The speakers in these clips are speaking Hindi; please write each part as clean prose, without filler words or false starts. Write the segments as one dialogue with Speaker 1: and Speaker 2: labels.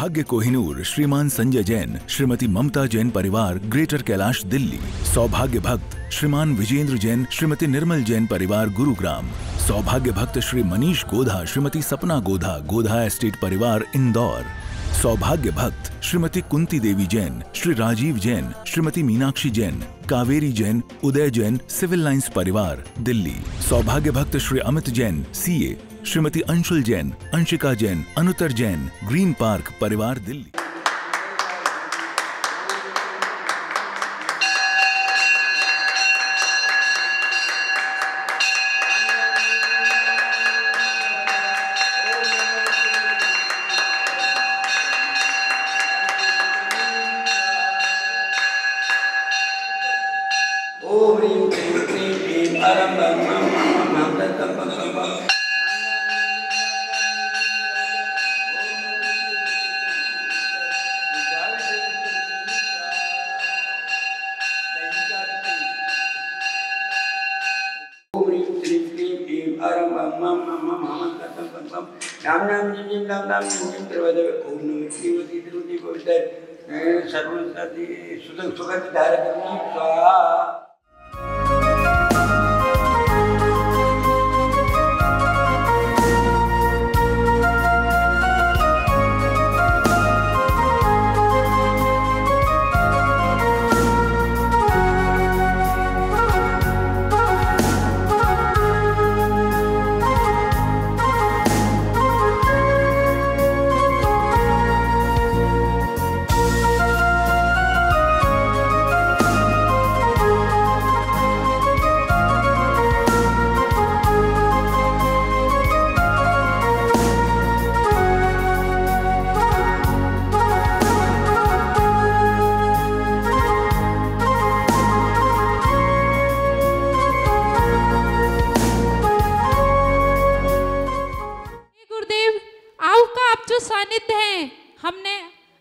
Speaker 1: सौभाग्य कोहिनूर श्रीमान संजय जैन, श्रीमती ममता जैन परिवार, ग्रेटर कैलाश, दिल्ली। सौभाग्य भक्त श्रीमान विजेंद्र जैन, श्रीमती निर्मल जैन परिवार, गुरुग्राम। सौभाग्य भक्त श्री मनीष गोधा, श्रीमती सपना गोधा, गोधा एस्टेट परिवार, इंदौर। सौभाग्य भक्त श्रीमती कुंती देवी जैन, श्री राजीव जैन, श्रीमती मीनाक्षी जैन, कावेरी जैन, उदय जैन, सिविल लाइंस परिवार, दिल्ली। सौभाग्य भक्त Shri Amit Jain, CA, Shrimati Anshul Jain, Anshika Jain, Anuttar Jain, green park परिवार, दिल्ली।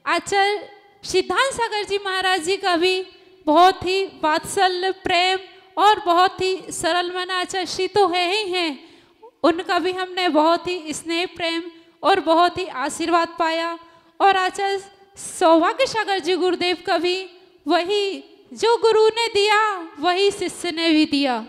Speaker 2: आचार्य सिद्धांत सागर जी महाराज जी का भी बहुत ही वात्सल्य, प्रेम और बहुत ही सरल मन आचार्य श्री तो है ही हैं, उनका भी हमने बहुत ही स्नेह, प्रेम और बहुत ही आशीर्वाद पाया। और आचार्य सौभाग्य सागर जी गुरुदेव का भी वही जो गुरु ने दिया वही शिष्य ने भी दिया।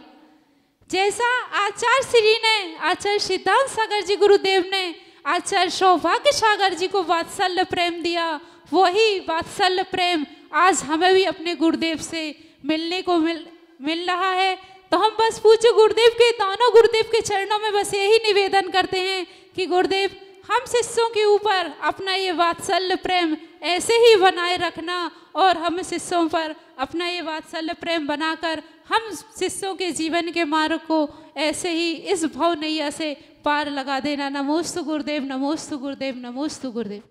Speaker 2: जैसा आचार्य श्री ने, आचार्य सिद्धांत सागर जी गुरुदेव ने आचार्य सौभाग्य सागर जी को वात्सल्य प्रेम दिया, वही वात्सल्य प्रेम आज हमें भी अपने गुरुदेव से मिलने को मिल रहा है। तो हम बस पूज्य गुरुदेव के, दोनों गुरुदेव के चरणों में बस यही निवेदन करते हैं कि गुरुदेव हम शिष्यों के ऊपर अपना ये वात्सल्य प्रेम ऐसे ही बनाए रखना और हम शिष्यों पर अपना ये वात्सल्य प्रेम बनाकर हम शिष्यों के जीवन के मार्ग को ऐसे ही इस भव नैया से पार लगा देना। नमोस्तु गुरुदेव, नमोस्तु गुरुदेव, नमोस्तु गुरुदेव।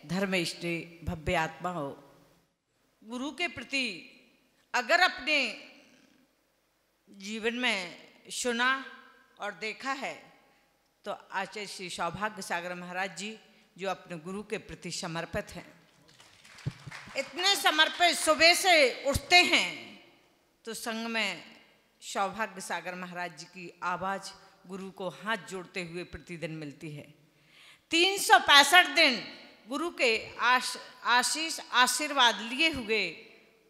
Speaker 3: धर्मेष्टि भव्य आत्मा हो, गुरु के प्रति अगर अपने जीवन में सुना और देखा है तो आचार्य श्री सौभाग्य सागर महाराज जी जो अपने गुरु के प्रति समर्पित हैं, इतने समर्पित, सुबह से उठते हैं तो संग में सौभाग्य सागर महाराज जी की आवाज़ गुरु को हाथ जोड़ते हुए प्रतिदिन मिलती है। 365 दिन गुरु के आशीष आशीर्वाद लिए हुए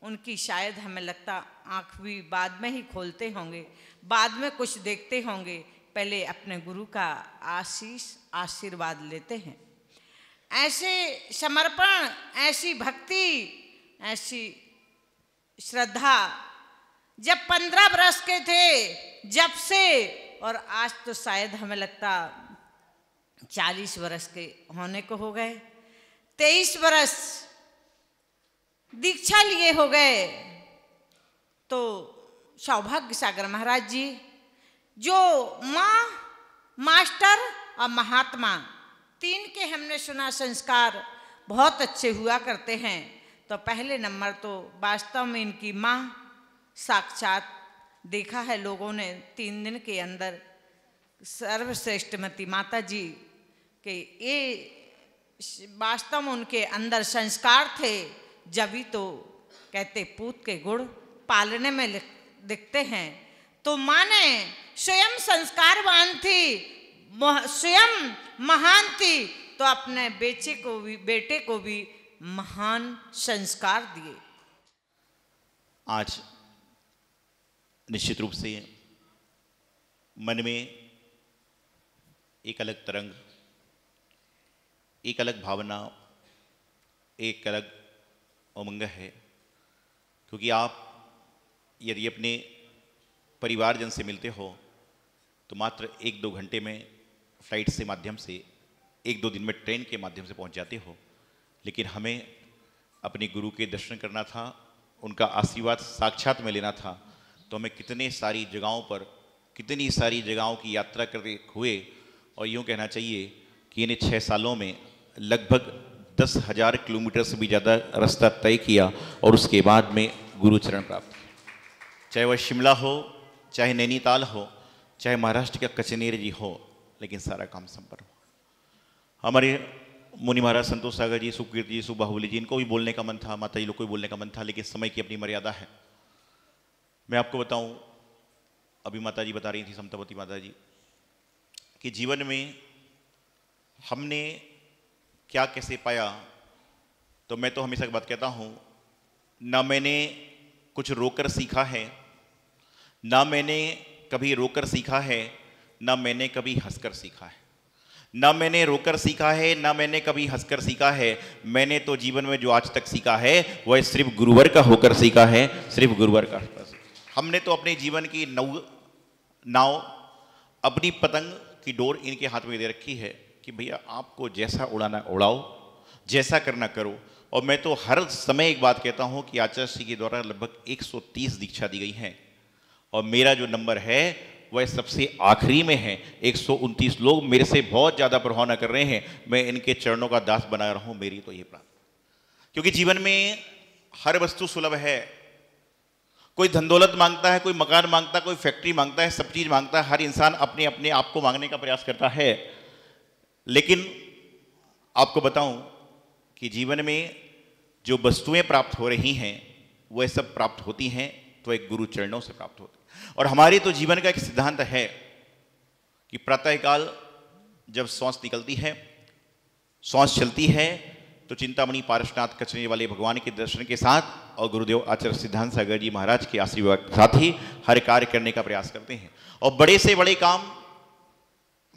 Speaker 3: उनकी शायद हमें लगता आँख भी बाद में ही खोलते होंगे, बाद में कुछ देखते होंगे, पहले अपने गुरु का आशीष आशीर्वाद लेते हैं। ऐसे समर्पण, ऐसी भक्ति, ऐसी श्रद्धा जब 15 वर्ष के थे जब से, और आज तो शायद हमें लगता 40 वर्ष के होने को हो गए, 23 वर्ष दीक्षा लिए हो गए। तो सौभाग्य सागर महाराज जी जो माँ, मास्टर और महात्मा, तीन के हमने सुना संस्कार बहुत अच्छे हुआ करते हैं। तो पहले नंबर तो वास्तव में इनकी माँ साक्षात देखा है लोगों ने 3 दिन के अंदर सर्वश्रेष्ठमती माता जी के ये वास्तव में उनके अंदर संस्कार थे, जभी तो कहते पूत के गुण पालने में दिखते हैं। तो माँ ने स्वयं संस्कारवान थी, स्वयं महान थी, तो अपने बेटे को भी महान संस्कार दिए।
Speaker 4: आज निश्चित रूप से मन में एक अलग तरंग, एक अलग भावना, एक अलग उमंग है, क्योंकि आप यदि अपने परिवारजन से मिलते हो तो मात्र 1-2 घंटे में फ्लाइट से माध्यम से, 1-2 दिन में ट्रेन के माध्यम से पहुंच जाते हो, लेकिन हमें अपने गुरु के दर्शन करना था, उनका आशीर्वाद साक्षात में लेना था, तो हमें कितनी सारी जगहों की यात्रा करते हुए, और यूँ कहना चाहिए कि इन 6 सालों में लगभग 10,000 किलोमीटर से भी ज़्यादा रास्ता तय किया और उसके बाद में गुरुचरण प्राप्त किया। चाहे वह शिमला हो, चाहे नैनीताल हो, चाहे महाराष्ट्र का कचनेर जी हो, लेकिन सारा काम संपन्न हो। हमारे मुनि महाराज संतोष सागर जी, सुकीर्ति जी, सुबाहुबली जी, इनको भी बोलने का मन था, माता जी लोग को भी बोलने का मन था, लेकिन समय की अपनी मर्यादा है। मैं आपको बताऊं, अभी माता जी बता रही थी, समतावती माता जी, कि जीवन में हमने क्या कैसे पाया, तो मैं तो हमेशा एक बात कहता हूं, ना मैंने कुछ रोकर सीखा है, ना मैंने कभी रोकर सीखा है, ना मैंने कभी हंसकर सीखा है। ना मैंने रोकर सीखा है, ना मैंने कभी हंसकर सीखा है। मैंने तो जीवन में जो आज तक सीखा है वह सिर्फ गुरुवर का होकर सीखा है, सिर्फ गुरुवर का। हमने तो अपने जीवन की नाव, अपनी पतंग की डोर इनके हाथ में दे रखी है कि भैया आपको जैसा उड़ाना उड़ाओ, जैसा करना करो। और मैं तो हर समय एक बात कहता हूँ कि आचार्य श्री के द्वारा लगभग 130 दीक्षा दी गई हैं, और मेरा जो नंबर है वह सबसे आखिरी में है। 129 लोग मेरे से बहुत ज़्यादा प्रभाव न कर रहे हैं, मैं इनके चरणों का दास बना रहा हूँ, मेरी तो ये प्रार्थना। क्योंकि जीवन में हर वस्तु सुलभ है। कोई धन दौलत मांगता है, कोई मकान मांगता है, कोई फैक्ट्री मांगता है, सब चीज़ मांगता है। हर इंसान अपने अपने आप को मांगने का प्रयास करता है, लेकिन आपको बताऊं कि जीवन में जो वस्तुएं प्राप्त हो रही हैं वह सब प्राप्त होती हैं तो एक गुरु चरणों से प्राप्त होती है। और हमारे तो जीवन का एक सिद्धांत है कि प्रातःकाल जब सांस निकलती है, सांस चलती है, तो चिंतामणि पारसनाथ कचने वाले भगवान के दर्शन के साथ और गुरुदेव आचार्य सिद्धांत सागर जी महाराज के आशीर्वाद के साथ ही हर कार्य करने का प्रयास करते हैं। और बड़े से बड़े काम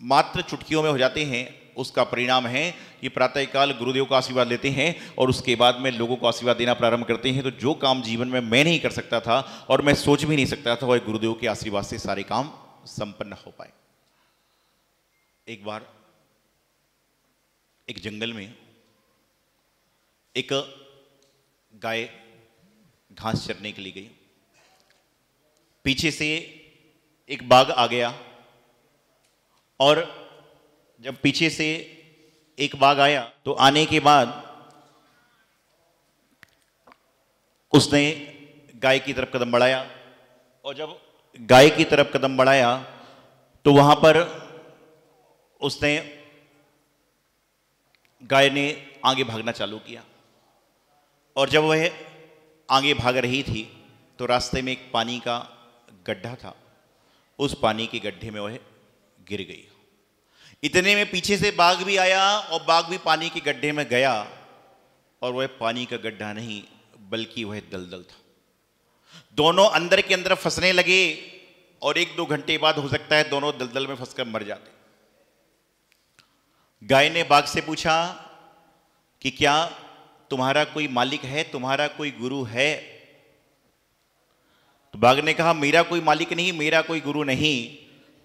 Speaker 4: मात्र चुटकियों में हो जाते हैं। उसका परिणाम है कि प्रातःकाल गुरुदेव का आशीर्वाद लेते हैं और उसके बाद में लोगों को आशीर्वाद देना प्रारंभ करते हैं। तो जो काम जीवन में मैं नहीं कर सकता था और मैं सोच भी नहीं सकता था, वह गुरुदेव के आशीर्वाद से सारे काम संपन्न हो पाए। एक बार एक जंगल में एक गाय घास चरने के लिए गई। पीछे से एक बाघ आ गया, और जब पीछे से एक बाघ आया तो आने के बाद उसने गाय की तरफ कदम बढ़ाया, और जब गाय की तरफ कदम बढ़ाया तो वहां पर उसने गाय ने आगे भागना चालू किया। और जब वह आगे भाग रही थी तो रास्ते में एक पानी का गड्ढा था। उस पानी के गड्ढे में वह गिर गई। इतने में पीछे से बाघ भी आया और बाघ भी पानी के गड्ढे में गया, और वह पानी का गड्ढा नहीं बल्कि वह दलदल था। दोनों अंदर के अंदर फंसने लगे, और 1-2 घंटे बाद हो सकता है दोनों दलदल में फंसकर मर जाते। गाय ने बाघ से पूछा कि क्या तुम्हारा कोई मालिक है, तुम्हारा कोई गुरु है? तो बाघ ने कहा मेरा कोई मालिक नहीं, मेरा कोई गुरु नहीं।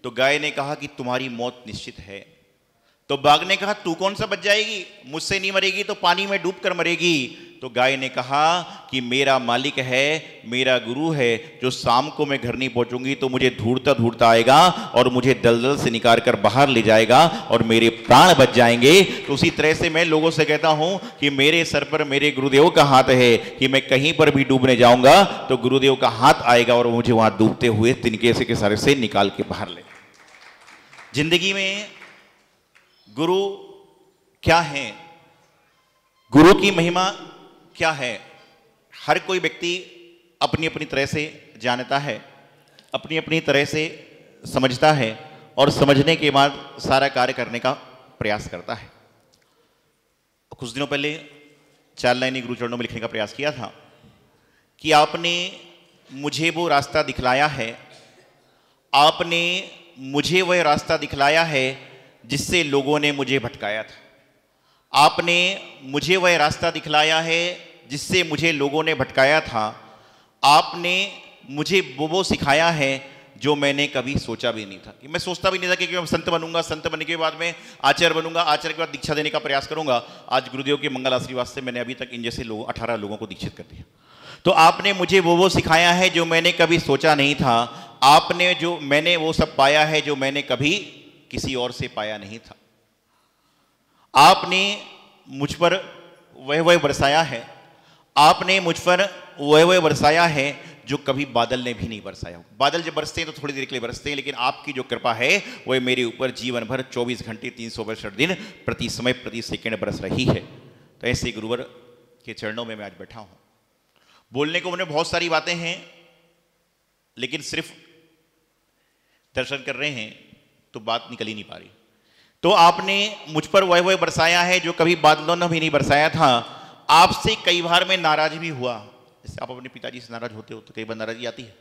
Speaker 4: तो गाय ने कहा कि तुम्हारी मौत निश्चित है। तो बाघ ने कहा तू कौन सा बच जाएगी, मुझसे नहीं मरेगी तो पानी में डूबकर मरेगी। तो गाय ने कहा कि मेरा मालिक है, मेरा गुरु है, जो शाम को मैं घर नहीं पहुंचूंगी तो मुझे ढूंढता ढूंढता आएगा और मुझे दलदल से निकाल कर बाहर ले जाएगा और मेरे प्राण बच जाएंगे। तो उसी तरह से मैं लोगों से कहता हूं कि मेरे सर पर मेरे गुरुदेव का हाथ है कि मैं कहीं पर भी डूबने जाऊंगा तो गुरुदेव का हाथ आएगा और मुझे वहां डूबते हुए तिनके से सारे से निकाल के बाहर ले। जिंदगी में गुरु क्या है, गुरु की महिमा क्या है, हर कोई व्यक्ति अपनी अपनी तरह से जानता है, अपनी अपनी तरह से समझता है, और समझने के बाद सारा कार्य करने का प्रयास करता है। कुछ दिनों पहले 4 लाइनें गुरु चरणों में लिखने का प्रयास किया था कि आपने मुझे वो रास्ता दिखलाया है, आपने मुझे वह रास्ता दिखलाया है जिससे लोगों ने मुझे भटकाया था, आपने मुझे वह रास्ता दिखलाया है जिससे मुझे लोगों ने भटकाया था, आपने मुझे वो सिखाया है जो मैंने कभी सोचा भी नहीं था। कि मैं सोचता भी नहीं था कि मैं संत बनूंगा, संत बनने के बाद में आचार्य बनूंगा, आचार्य के बाद दीक्षा देने का प्रयास करूंगा। आज गुरुदेव के मंगल आशीर्वाद से मैंने अभी तक इन जैसे 18 लोगों को दीक्षित कर दिया। तो आपने मुझे वो सिखाया है जो मैंने कभी सोचा नहीं था, आपने जो मैंने वो सब पाया है जो मैंने कभी किसी और से पाया नहीं था। आपने मुझ पर वह बरसाया है, आपने मुझ पर वह बरसाया है जो कभी बादल ने भी नहीं बरसाया। बादल जब बरसते हैं तो थोड़ी देर के लिए बरसते हैं, लेकिन आपकी जो कृपा है वह मेरे ऊपर जीवन भर 24 घंटे 362 दिन प्रति समय प्रति सेकंड बरस रही है। तो ऐसे गुरुवर के चरणों में मैं आज बैठा हूं। बोलने को उन्हें बहुत सारी बातें हैं, लेकिन सिर्फ दर्शन कर रहे हैं तो बात निकल ही नहीं पा रही। तो आपने मुझ पर वह बरसाया है जो कभी बादलों ने भी नहीं बरसाया था। आपसे कई बार मैं नाराज भी हुआ, जैसे आप अपने पिताजी से नाराज होते हो तो कई बार नाराजगी आती है।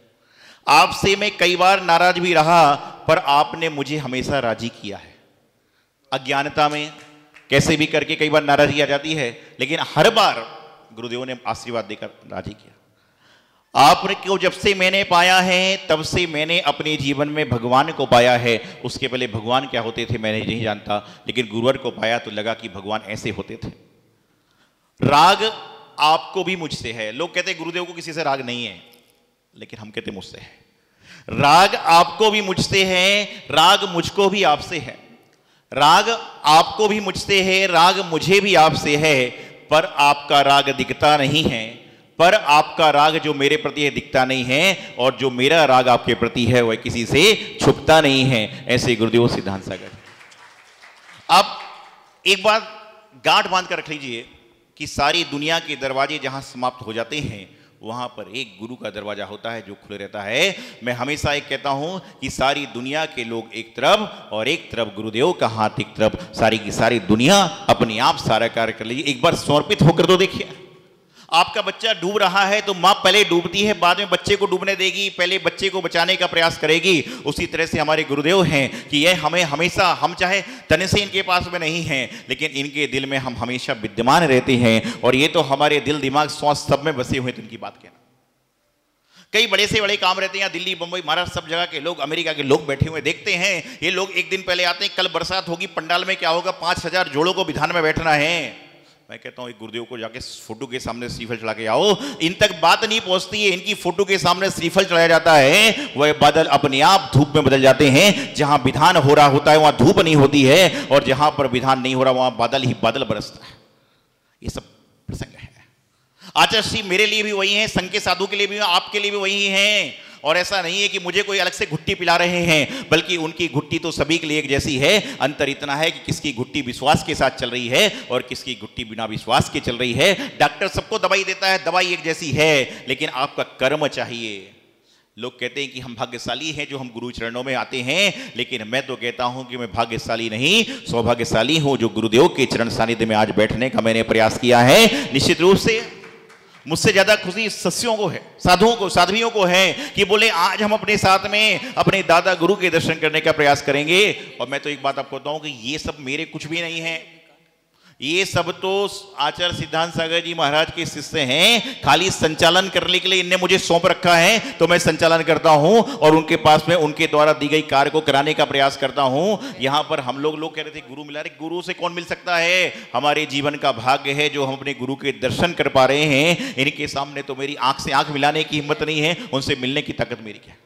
Speaker 4: आपसे मैं कई बार नाराज भी रहा, पर आपने मुझे हमेशा राजी किया है। अज्ञानता में कैसे भी करके कई बार नाराजगी आ जाती है, लेकिन हर बार गुरुदेव ने आशीर्वाद देकर राजी किया। आपने को जब से मैंने पाया है तब से मैंने अपने जीवन में भगवान को पाया है। उसके पहले भगवान क्या होते थे मैंने नहीं जानता, लेकिन गुरुवर को पाया तो लगा कि भगवान ऐसे होते थे। राग आपको भी मुझसे है। लोग कहते हैं गुरुदेव को किसी से राग नहीं है, लेकिन हम कहते मुझसे है। राग आपको भी मुझसे है, राग मुझको भी आपसे है। राग आपको भी मुझसे है, राग मुझे भी आपसे है, पर आपका राग दिखता नहीं है। पर आपका राग जो मेरे प्रति है दिखता नहीं है, और जो मेरा राग आपके प्रति है वह किसी से छुपता नहीं है। ऐसे गुरुदेव सिद्धांत सागर। अब एक बात गांठ बांध कर रख लीजिए कि सारी दुनिया के दरवाजे जहां समाप्त हो जाते हैं वहां पर एक गुरु का दरवाजा होता है जो खुले रहता है। मैं हमेशा एक कहता हूं कि सारी दुनिया के लोग एक तरफ और एक तरफ गुरुदेव का हाथ एक तरफ, सारी की सारी दुनिया अपने आप सारा कार्य कर लीजिए। एक बार समर्पित होकर तो देखिए। आपका बच्चा डूब रहा है तो मां पहले डूबती है, बाद में बच्चे को डूबने देगी, पहले बच्चे को बचाने का प्रयास करेगी। उसी तरह से हमारे गुरुदेव हैं कि यह हमें हमेशा, हम चाहे तन से इनके पास में नहीं हैं, लेकिन इनके दिल में हम हमेशा विद्यमान रहते हैं। और ये तो हमारे दिल दिमाग श्वास सब में बसे हुए, तो इनकी बात कहना। कई बड़े से बड़े काम रहते हैं, दिल्ली बंबई महाराष्ट्र सब जगह के लोग, अमेरिका के लोग बैठे हुए देखते हैं। ये लोग एक दिन पहले आते हैं, कल बरसात होगी, पंडाल में क्या होगा, 5000 जोड़ों को विधान में बैठना है। मैं कहता हूं एक गुरुदेव को जाके फोटो के सामने श्रीफल चढ़ा के आओ। इन तक बात नहीं पहुंचती है, इनकी फोटो के सामने श्रीफल चढ़ाया जाता है, वह बादल अपने आप धूप में बदल जाते हैं। जहां विधान हो रहा होता है वहां धूप नहीं होती है, और जहां पर विधान नहीं हो रहा वहां बादल ही बादल बरसता है। ये सब प्रसंग है। आचार्य श्री मेरे लिए भी वही है, संघ के साधु के लिए भी, आपके लिए भी वही है। और ऐसा नहीं है कि मुझे कोई अलग से घुट्टी पिला रहे हैं, बल्कि उनकी घुट्टी तो सभी के लिए एक जैसी है। अंतर इतना है कि किसकी घुट्टी विश्वास के साथ चल रही है और किसकी घुट्टी बिना विश्वास के चल रही है। डॉक्टर सबको दवाई देता है, दवाई एक जैसी है, लेकिन आपका कर्म चाहिए। लोग कहते हैं कि हम भाग्यशाली हैं जो हम गुरु चरणों में आते हैं, लेकिन मैं तो कहता हूं कि मैं भाग्यशाली नहीं सौभाग्यशाली हूं जो गुरुदेव के चरण सानिध्य में आज बैठने का मैंने प्रयास किया है। निश्चित रूप से मुझसे ज्यादा खुशी सस्यों को है, साधुओं को, साध्वियों को है कि बोले आज हम अपने साथ में अपने दादा गुरु के दर्शन करने का प्रयास करेंगे। और मैं तो एक बात आपको बताऊं कि ये सब मेरे कुछ भी नहीं है, ये सब तो आचार्य सिद्धांत सागर जी महाराज के शिष्य हैं। खाली संचालन करने के लिए इनने मुझे सौंप रखा है, तो मैं संचालन करता हूं और उनके पास में उनके द्वारा दी गई कार्य को कराने का प्रयास करता हूं। यहां पर हम लोग कह रहे थे गुरु मिला रहे, गुरु से कौन मिल सकता है? हमारे जीवन का भाग्य है जो हम अपने गुरु के दर्शन कर पा रहे हैं। इनके सामने तो मेरी आंख से आंख मिलाने की हिम्मत नहीं है, उनसे मिलने की ताकत मेरी क्या।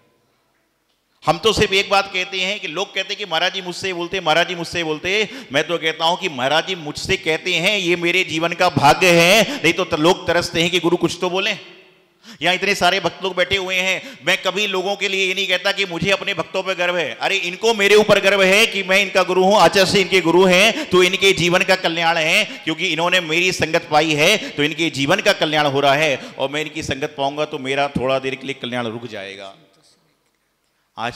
Speaker 4: हम तो सिर्फ एक बात कहते हैं कि लोग कहते हैं कि महाराज जी मुझसे बोलते, महाराज जी मुझसे बोलते। मैं तो कहता हूं कि महाराज जी मुझसे कहते हैं, ये मेरे जीवन का भाग्य है। नहीं तो लोग तरसते हैं कि गुरु कुछ तो बोले। यहाँ इतने सारे भक्त लोग बैठे हुए हैं, मैं कभी लोगों के लिए ये नहीं कहता कि मुझे अपने भक्तों पर गर्व है। अरे इनको मेरे ऊपर गर्व है कि मैं इनका गुरु हूं, आचार्य से इनके गुरु हैं, तो इनके जीवन का कल्याण है। क्योंकि इन्होंने मेरी संगत पाई है तो इनके जीवन का कल्याण हो रहा है, और मैं इनकी संगत पाऊंगा तो मेरा थोड़ा देर के लिए कल्याण रुक जाएगा। आज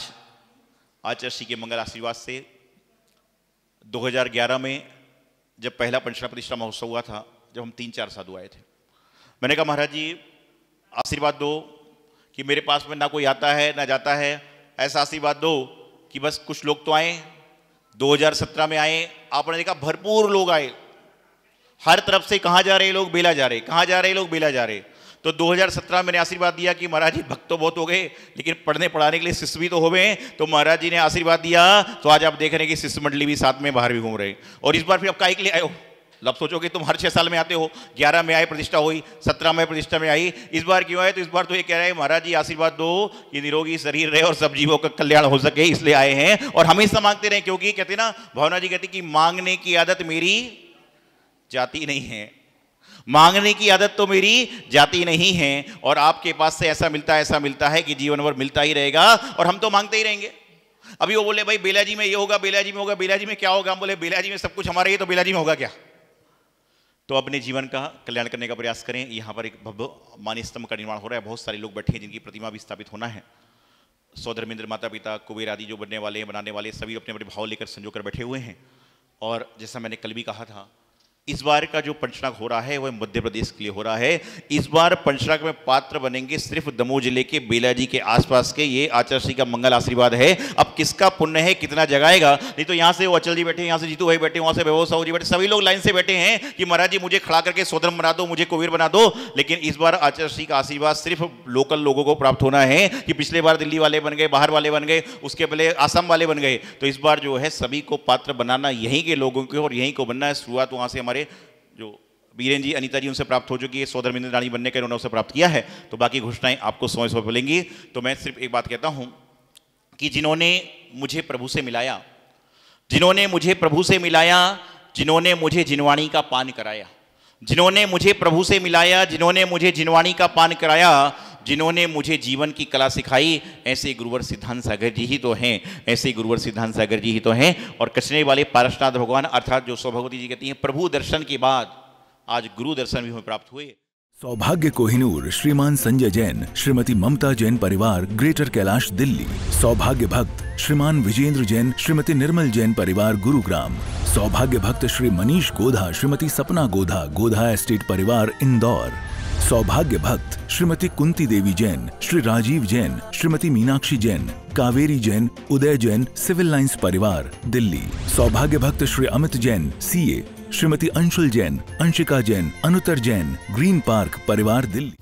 Speaker 4: आचार्य श्री के मंगल आशीर्वाद से 2011 में जब पहला पंचना प्रतिष्ठा महोत्सव हुआ था, जब हम 3-4 साधु आए थे, मैंने कहा महाराज जी आशीर्वाद दो कि मेरे पास में ना कोई आता है ना जाता है, ऐसा आशीर्वाद दो कि बस कुछ लोग तो आए। 2017 में आए, आपने देखा भरपूर लोग आए, हर तरफ से कहाँ जा रहे लोग, बेला जा रहे, कहाँ जा रहे लोग, बेला जा रहे। तो 2017 में मैंने आशीर्वाद दिया कि महाराज जी भक्त तो बहुत हो गए, लेकिन पढ़ने पढ़ाने के लिए शिष्य भी तो हो गए। तो महाराज जी ने आशीर्वाद दिया, तो आज आप देख रहे हैं कि शिष्य मंडली भी साथ में बाहर भी घूम रहे। और इस बार फिर आप काहे के लिए आए हो? अब सोचोगे तुम हर 6 साल में आते हो, 11 में आए प्रतिष्ठा हुई, 17 में प्रतिष्ठा में आई, इस बार क्यों आए? तो इस बार तो ये कह रहे हैं महाराज जी आशीर्वाद दो कि निरोगी शरीर रहे और सब जीवों का कल्याण हो सके, इसलिए आए हैं। और हमेशा मांगते रहे, क्योंकि कहते ना, भावना जी कहती कि मांगने की आदत मेरी जाती नहीं है, मांगने की आदत तो मेरी जाती नहीं है। और आपके पास से ऐसा मिलता है कि जीवन भर मिलता ही रहेगा, और हम तो मांगते ही रहेंगे। अभी वो बोले भाई बेला जी में ये होगा, बेला जी में होगा, बेला जी में क्या होगा? हम बोले बेला जी में सब कुछ हमारा ही, तो बेला जी में होगा क्या? तो अपने जीवन का कल्याण करने का प्रयास करें। यहाँ पर एक भव्य मान्य स्तंभ का निर्माण हो रहा है, बहुत सारे लोग बैठे हैं जिनकी प्रतिमा भी स्थापित होना है। सौधर्मेंद्र, माता पिता, कुबेर आदि जो बनने वाले हैं, बनाने वाले, सभी अपने अपने भाव लेकर संजो कर बैठे हुए हैं। और जैसा मैंने कल भी कहा था, इस बार का जो पंचनाग हो रहा है वह मध्य प्रदेश के लिए हो रहा है। इस बार पंचनाग में पात्र बनेंगे सिर्फ दमोह जिले के बेला जी के आसपास के, ये आचार्य श्री का मंगल आशीर्वाद है। अब किसका पुण्य है, कितना जगाएगा? नहीं तो यहाँ से वो अचल जी बैठे, यहाँ से जीतू भाई बैठे, वहाँ से वैभव साहू जी बैठे, सभी लोग लाइन से बैठे हैं कि महाराज जी मुझे खड़ा करके सोधर्म बना दो, मुझे कुबेर बना दो। लेकिन इस बार आचार्य श्री का आशीर्वाद सिर्फ लोकल लोगों को प्राप्त होना है, कि पिछले बार दिल्ली वाले बन गए, बाहर वाले बन गए, उसके पहले आसाम वाले बन गए। तो इस बार जो है सभी को पात्र बनाना यहीं के लोगों को, और यहीं को बनना है। शुरुआत वहाँ से हमारे जो बीरेन जी, अनीता जी, उनसे प्राप्त हो चुकी है। सौधर्मेंद्र रानी बनने के उन्होंने उसे प्राप्त किया है, तो बाकी घोषणाएं आपको समय मिलेंगी। तो मैं सिर्फ एक बात कहता हूं कि जिन्होंने मुझे प्रभु से मिलाया, जिन्होंने मुझे प्रभु से मिलाया, जिन्होंने मुझे जिनवाणी का पान कराया, जिन्होंने मुझे प्रभु से मिलाया, जिन्होंने मुझे जिनवाणी का पान कराया, जिन्होंने मुझे जीवन की कला सिखाई, ऐसे गुरुवर सिद्धांत सागर जी ही तो हैं, ऐसे गुरुवर सिद्धांत सागर जी ही तो हैं। और कचने वाले पारसनाथ भगवान, अर्थात जो सौभगवती जी कहती हैं, प्रभु दर्शन के बाद आज गुरु दर्शन भी हमें प्राप्त हुए।
Speaker 1: सौभाग्य कोहिनूर श्रीमान संजय जैन, श्रीमती ममता जैन परिवार, ग्रेटर कैलाश दिल्ली। सौभाग्य भक्त श्रीमान विजेंद्र जैन, श्रीमती निर्मल जैन परिवार, गुरुग्राम। सौभाग्य भक्त श्री मनीष गोधा, श्रीमती सपना गोधा, गोधा एस्टेट परिवार, इंदौर। सौभाग्य भक्त श्रीमती कुंती देवी जैन, श्री राजीव जैन, श्रीमती मीनाक्षी जैन, कावेरी जैन, उदय जैन, सिविल लाइंस परिवार, दिल्ली। सौभाग्य भक्त Shri Amit Jain, CA, Shrimati Anshul Jain, Anshika Jain, Anuttar Jain, green park परिवार, दिल्ली।